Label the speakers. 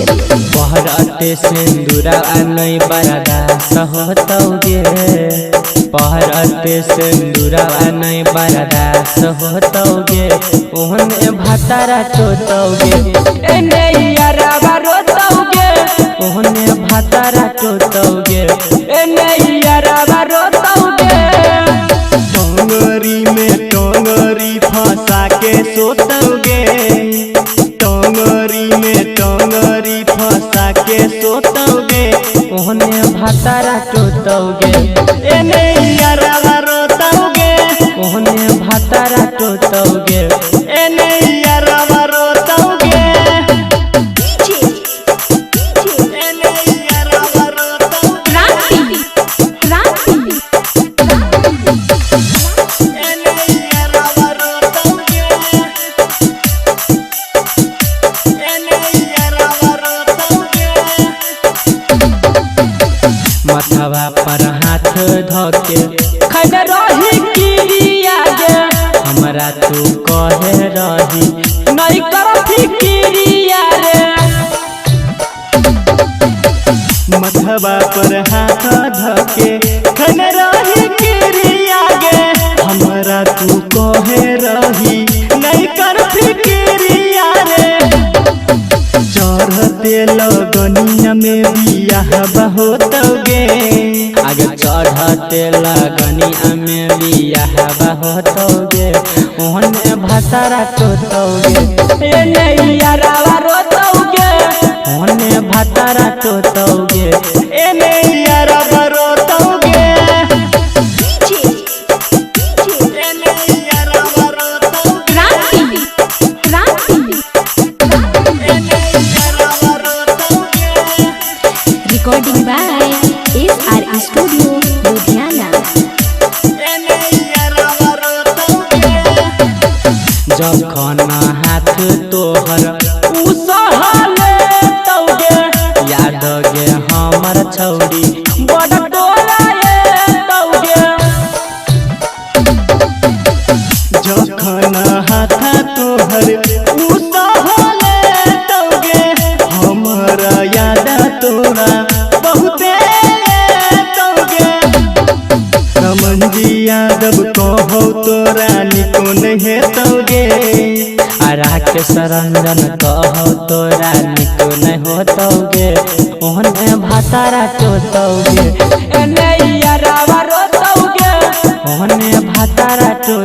Speaker 1: पहरते सिंदूरा नहीं बरदा सहतौगे पहरते सिंदूरा नहीं बरदा सहतौगे ओहने भातारा टोतौगे एने यारा रोतौगे ओहने भातारा टोतौगे एने यारा रोतौगे टोंगरी फंसा के सोतौगे टोंगरी फंसा के सोतौगे ओहने भातारा टोतौगे एने यारा रोतौगे ओहने भातारा टोतौगे एने यारा रोतौगे एने यारा रोतौगे एने यारा रोतौगे मथवा पर हाथ धोके खड़ रही किरिया गे हमरा तू कहे रही नहीं कर फिकिरिया रे मथवा पर हाथ धोके खड़ रही किरिया गे हमरा तू कहे रही नहीं कर फिकिरिया रे चढ़ते लगनिया में बियाह बहुतौगे आगे चढ़ते लगनिया में बियाह बहुतौगे ओहने भातारा टोतौगे एने यारा रोतौगे ओहने भातारा टोतौगे एने यारा रोतौगे एने यारा रोतौगे
Speaker 2: Recording by SR Studio, Ludhiana.
Speaker 1: जखन हाथ तोहर उसहले तौगे याद गे हमर छौरी बड़ डोलाए तौगे जखन हाथ तोहर उसहले तौगे हमर याद तोरा बहुते तौगे रमनजी यादव कहो तोरा निको नहीं तौगे आरा के सरंजन कहो तोरा निको नहीं होतौगे ओहने भातारा टोतौगे एने यारा रोतौगे ओहने भातारा टो